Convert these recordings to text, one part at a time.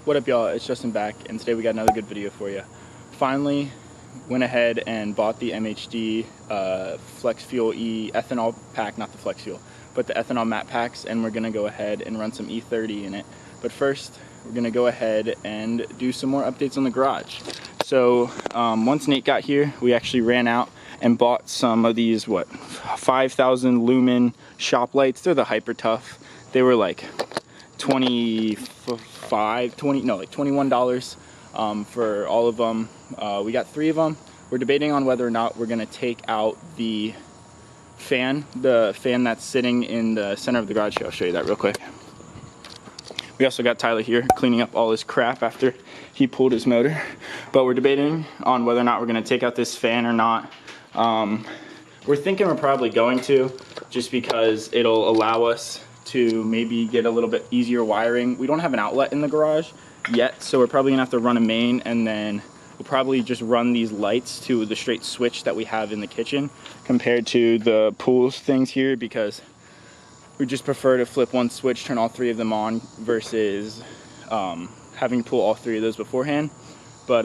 What up, y'all? It's Justin back, and today we got another good video for you. Finally went ahead and bought the MHD Flex Fuel E ethanol pack, not the Flex Fuel, but the ethanol matte packs, and we're gonna go ahead and run some E30 in it. But first, we're gonna go ahead and do some more updates on the garage. So once Nate got here, we actually ran out and bought some of these 5,000 lumen shop lights. They're the Hyper Tough. They were like $21 for all of them. We got 3 of them. We're debating on whether or not we're gonna take out the fan that's sitting in the center of the garage. I'll show you that real quick. We also got Tyler here cleaning up all his crap after he pulled his motor, but we're debating on whether or not we're gonna take out this fan or not. We're thinking we're probably going to, just because it'll allow us to maybe get a little bit easier wiring. We don't have an outlet in the garage yet, so we're probably gonna have to run a main, and then we'll probably just run these lights to the straight switch that we have in the kitchen compared to the pool things here, because we just prefer to flip one switch, turn all 3 of them on, versus having to pull all 3 of those beforehand. But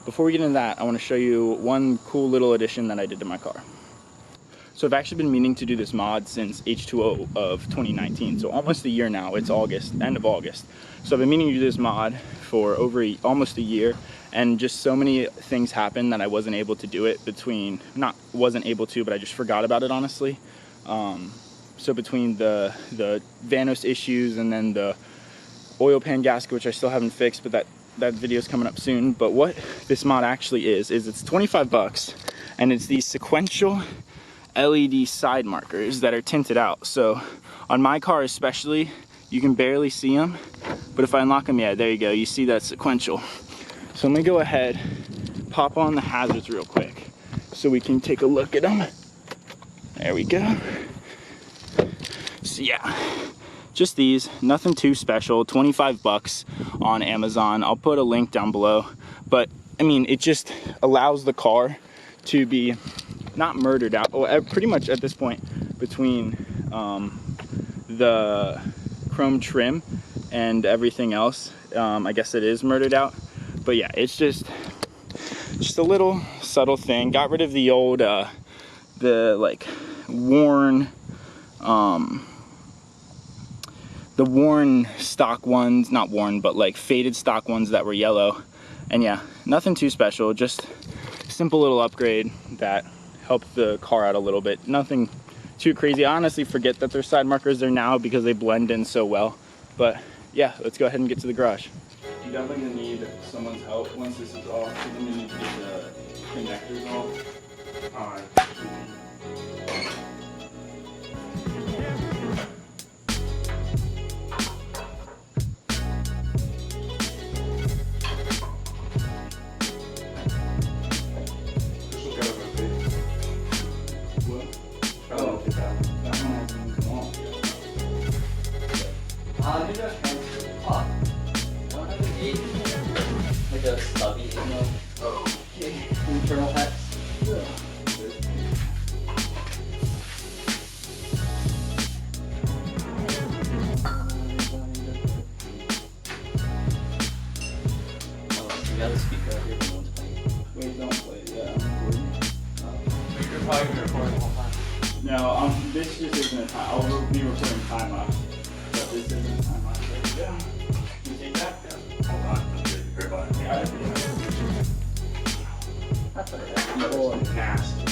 before we get into that, I want to show you one cool little addition that I did to my car. So I've actually been meaning to do this mod since H2O of 2019, so almost a year now. It's August, end of August. So I've been meaning to do this mod for almost a year, and just so many things happened that I wasn't able to do it but I just forgot about it, honestly. So between the Vanos issues and then the oil pan gasket, which I still haven't fixed, but that video's coming up soon. But what this mod actually is it's 25 bucks, and it's these sequential LED side markers that are tinted out. So on my car especially, you can barely see them, but if I unlock them, yeah, there you go, you see that sequential. So let me go ahead, pop on the hazards real quick so we can take a look at them. There we go. So yeah, just these, nothing too special, 25 bucks on Amazon. I'll put a link down below, but I mean, it just allows the car to be not murdered out. Well, pretty much at this point, between the chrome trim and everything else, I guess it is murdered out. But yeah, it's just a little subtle thing. Got rid of the old the worn stock ones, not worn, but like faded stock ones that were yellow. And yeah, nothing too special, just simple little upgrade that helped the car out a little bit. Nothing too crazy. I honestly forget that there's side markers there now because they blend in so well. But yeah, let's go ahead and get to the garage. You're definitely gonna need someone's help once this is off. You're gonna need to get the connectors off. Alright. Maybe I can. I don't have an 8, like a stubby, you know. Oh, okay. Internal hex. Yeah. Oh, you got a speaker out here, but no one's playing. Wait, don't play. Yeah, I'm recording. You're probably gonna record the whole time. No, this just isn't a time. I'll be recording time lapse. But this isn't a time lapse. Yeah. Can you take that? Yeah. Hold on. Yeah, That's alright. nasty.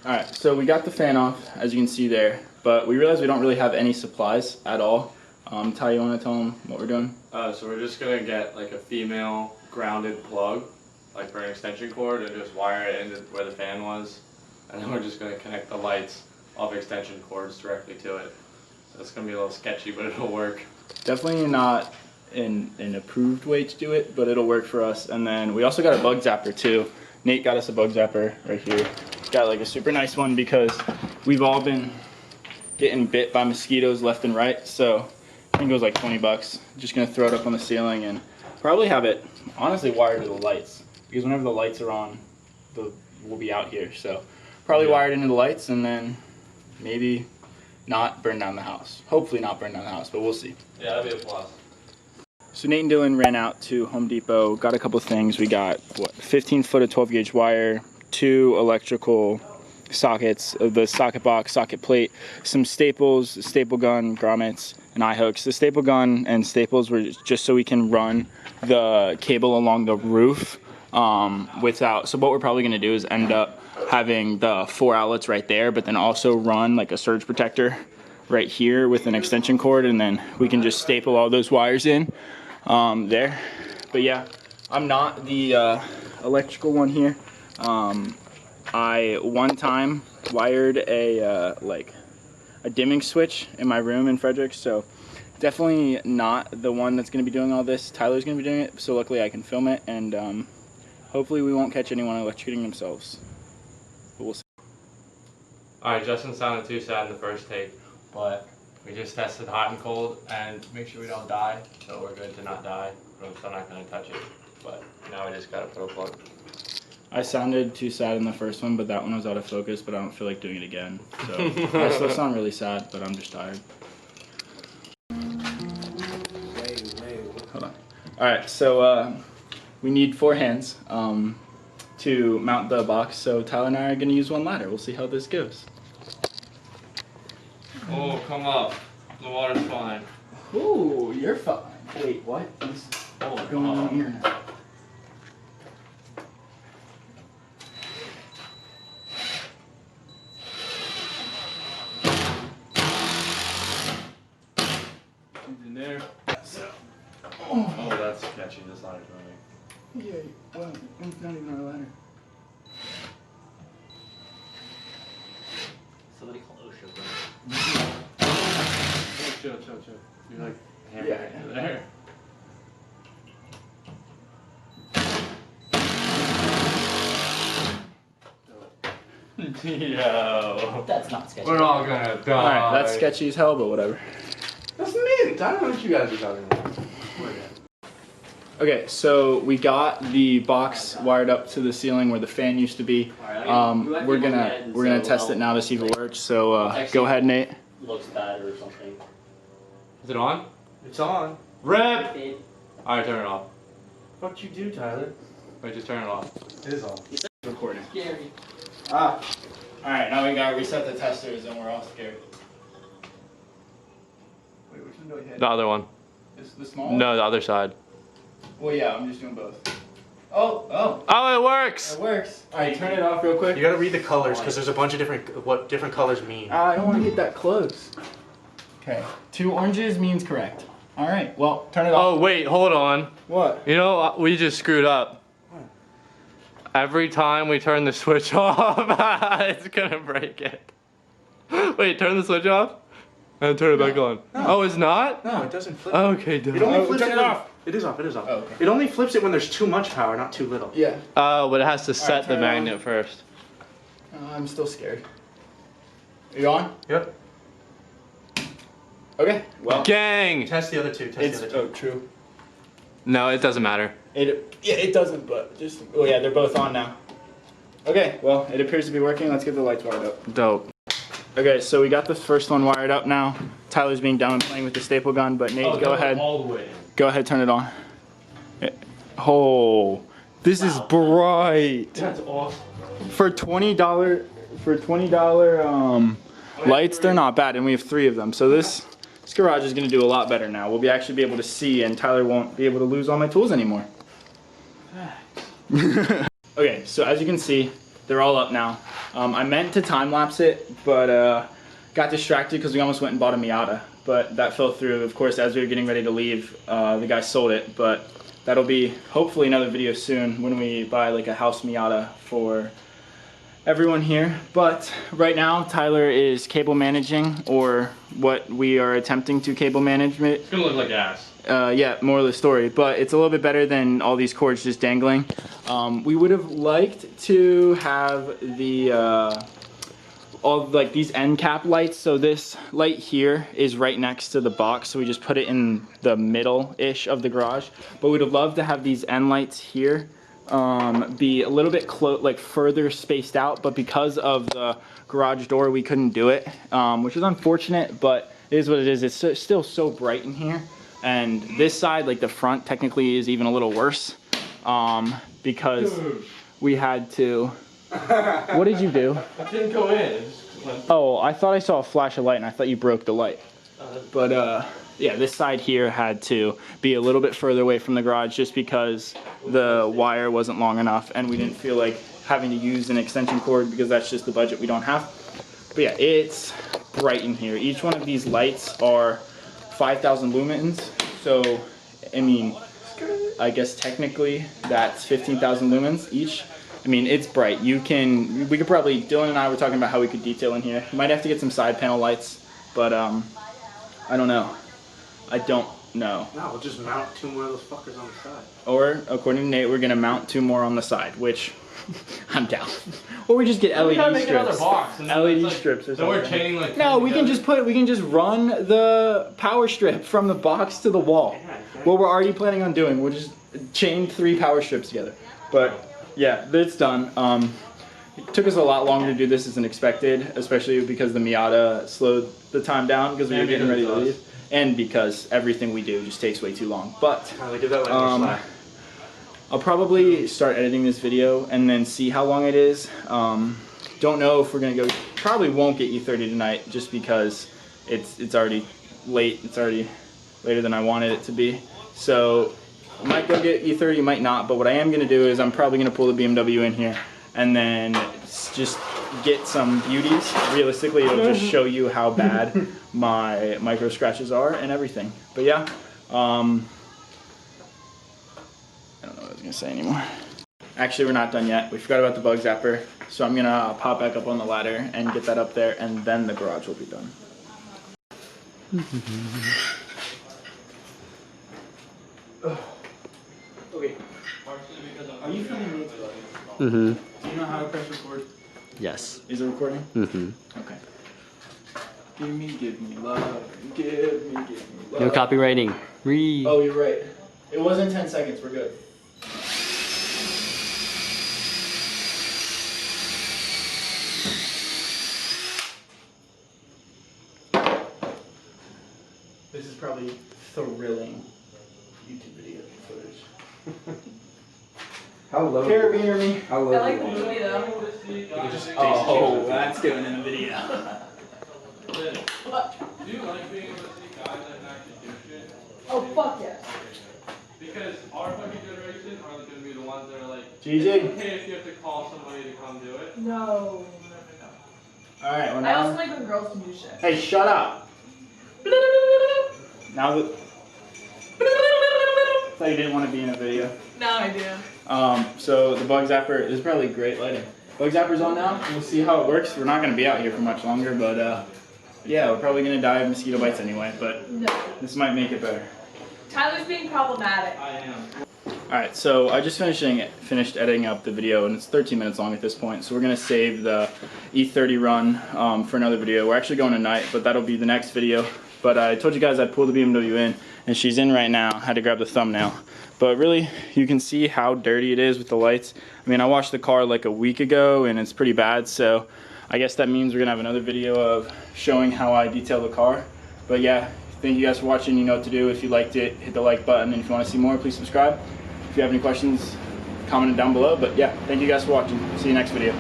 Alright, so we got the fan off, as you can see there, but we realized we don't really have any supplies at all. Ty, you want to tell them what we're doing? So we're just gonna get like a female grounded plug, like for an extension cord, and just wire it into where the fan was, and then we're just gonna connect the lights off extension cords directly to it. So it's gonna be a little sketchy, but it'll work. Definitely not an approved way to do it, but it'll work for us. And then we also got a bug zapper too. Nate got us a bug zapper right here. Got like a super nice one because we've all been getting bit by mosquitoes left and right. So I think it was like 20 bucks. Just gonna throw it up on the ceiling and probably have it honestly wired to the lights, because whenever the lights are on, we'll be out here. So probably wired into the lights, and then maybe not burn down the house. Hopefully not burn down the house, but we'll see. Yeah, that'd be a plus. So Nate and Dillon ran out to Home Depot, got a couple things. We got, what, 15 foot of 12 gauge wire, 2 electrical sockets, the socket box, socket plate, some staples, a staple gun, grommets, and eye hooks. The staple gun and staples were just so we can run the cable along the roof without, so what we're probably gonna do is end up having the 4 outlets right there, but then also run like a surge protector right here with an extension cord, and then we can just staple all those wires in there. But yeah, I'm not the electrical one here. I one time wired a like a dimming switch in my room in Frederick, so definitely not the one that's going to be doing all this. Tyler's going to be doing it, so luckily I can film it, and hopefully we won't catch anyone electrocuting themselves. But we'll see. Alright, Justin sounded too sad in the first take, but we just tested hot and cold and make sure we don't die, so we're good to not die, but I'm still not going to touch it. But now we just got to put a plug. I sounded too sad in the first one, but that one was out of focus, but I don't feel like doing it again. So I still sound really sad, but I'm just tired. Hold on. Alright, so we need 4 hands to mount the box, so Tyler and I are going to use one ladder. We'll see how this goes. Oh, come up. The water's fine. Ooh, you're fine. Wait, what is going on here now? In there. So, Oh, that's catchy. That's not funny. yeah, well, it's not even our ladder. Somebody call OSHA, bro. Oh, chill. You're like hammering Yeah. there. Yo. That's not sketchy. We're all gonna die. Alright, that's sketchy as hell, but whatever. That's mint. I don't know what you guys are talking about. Okay, so we got the box wired up to the ceiling where the fan used to be. We're gonna test it now to see if it works. So go ahead, Nate. Looks bad or something. Is it on? It's on. Rip! It, Alright, turn it off. What you do, Tyler? Wait, just turn it off. It is on. Recording. scary. Ah. Alright, now we gotta reset the testers and we're all scared. Wait, which one do I hit? The other one. This the small one? No, the other side. Well, yeah, I'm just doing both. Oh, Oh, it works! it works. Alright, turn it off real quick. You gotta read the colors because there's a bunch of what different colors mean. I don't want to get that close. Okay, 2 oranges means correct. Alright, well, turn it off. Oh, wait, hold on. What? You know, we just screwed up. What? Every time we turn the switch off, it's gonna break it. Wait, turn the switch off? And turn it back on. No. Oh, it's not? No, it doesn't flip. Okay, done. It only Oh, flips turn it when- off. It is off. It is off. Oh, okay. It only flips it when there's too much power, not too little. Yeah. Oh, but it has to set the turn it on. magnet first. I'm still scared. Are you on? Yep. Okay. Well, Gang! Test the other two. Test it's the other two. true. No, it doesn't matter. It doesn't, but just yeah, they're both on now. Okay. Well, it appears to be working. Let's get the lights wired up. Dope. Okay, so we got the first one wired up now. Tyler's being down and playing with the staple gun, but Nate, go ahead. All the way in. Go ahead, turn it on. Oh, this is bright. That's awesome. For $20 lights, they're not bad, and we have 3 of them. So this garage is gonna do a lot better now. We'll actually be able to see, and Tyler won't be able to lose all my tools anymore. Okay, so as you can see, they're all up now. I meant to time lapse it, but got distracted because we almost went and bought a Miata, but that fell through. Of course, as we were getting ready to leave, the guy sold it, but that'll be hopefully another video soon when we buy like a house Miata for everyone here. But right now, Tyler is cable managing, or what we are attempting to cable management. It's gonna look like ass. Yeah, more of the story, but it's a little bit better than all these cords just dangling. We would have liked to have the all like these end cap lights. So this light here is right next to the box, so we just put it in the middle-ish of the garage. But we'd have loved to have these end lights here be a little bit like further spaced out, but because of the garage door, we couldn't do it, which is unfortunate, but it is what it is. It's still so bright in here. And this side, like the front, technically is even a little worse, because we had to. What did you do? It didn't go in. It just went. Oh, I thought I saw a flash of light, and I thought you broke the light. But yeah, this side here had to be a little bit further away from the garage just because the wire wasn't long enough, and we didn't feel like having to use an extension cord because that's just the budget we don't have. But yeah, it's bright in here. Each one of these lights are 5,000 lumens, so I mean, I guess technically that's 15,000 lumens each. I mean, it's bright. We could probably, Dillon and I were talking about how we could detail in here. Might have to get some side panel lights, but I don't know. I don't know. No, we'll just mount 2 more of those fuckers on the side. Or, according to Nate, we're gonna mount 2 more on the side, which I'm down. Or we just get LED We gotta make strips. another box. And then LED it's like, strips or then we're something. chaining like. No, 10 we can together. just run the power strip from the box to the wall. What we're already planning on doing, we'll just chain 3 power strips together. But yeah, it's done. It took us a lot longer to do this than expected, especially because the Miata slowed the time down because we were getting ready to leave, and because everything we do just takes way too long. But Tyler, give that light more slack. I'll probably start editing this video and then see how long it is. Don't know if we're gonna go. Probably won't get E30 tonight just because it's already late. It's already later than I wanted it to be. So I might go get E30, might not. But what I am gonna do is I'm probably gonna pull the BMW in here and then just get some beauties. Realistically, it'll just show you how bad my micro scratches are and everything. But yeah. I don't know what I was gonna say anymore. Actually, we're not done yet. We forgot about the bug zapper, so I'm gonna pop back up on the ladder and get that up there, and then the garage will be done. Okay. Are you feeling me? Mm-hmm. Do you know how to press record? Yes. Is it recording? Mm-hmm. Okay. Give me love, give me love. No copywriting. Read. Oh, you're right. It wasn't 10 seconds. We're good. This is probably thrilling YouTube video footage. How low? Carabiner me. How low? I like the movie though. Oh, that's going in the video. Do you like being able to see guys that can actually do shit? Oh fuck yes. Because our fucking generation are going to be the ones that are like, GG. it's okay if you have to call somebody to come do it. No. Alright, well I also now. like when girls can do shit. Hey, shut up. Now that. Thought you didn't want to be in a video. Now I do. So the bug zapper is probably great lighting. Bug zapper's on now. We'll see how it works. We're not going to be out here for much longer, but yeah, we're probably going to die of mosquito bites anyway, but No. this might make it better. Tyler's being problematic. I am. Alright, so I just finished editing up the video, and it's 13 minutes long at this point, so we're going to save the E30 run for another video. We're actually going tonight, but that'll be the next video. But I told you guys I'd pull the BMW in, and she's in right now. I had to grab the thumbnail. But really, you can see how dirty it is with the lights. I mean, I washed the car like a week ago, and it's pretty bad, so I guess that means we're going to have another video of showing how I detail the car. But yeah, thank you guys for watching. You know what to do. If you liked it, hit the like button, and if you want to see more, please subscribe. If you have any questions, comment it down below. But yeah, thank you guys for watching. See you next video.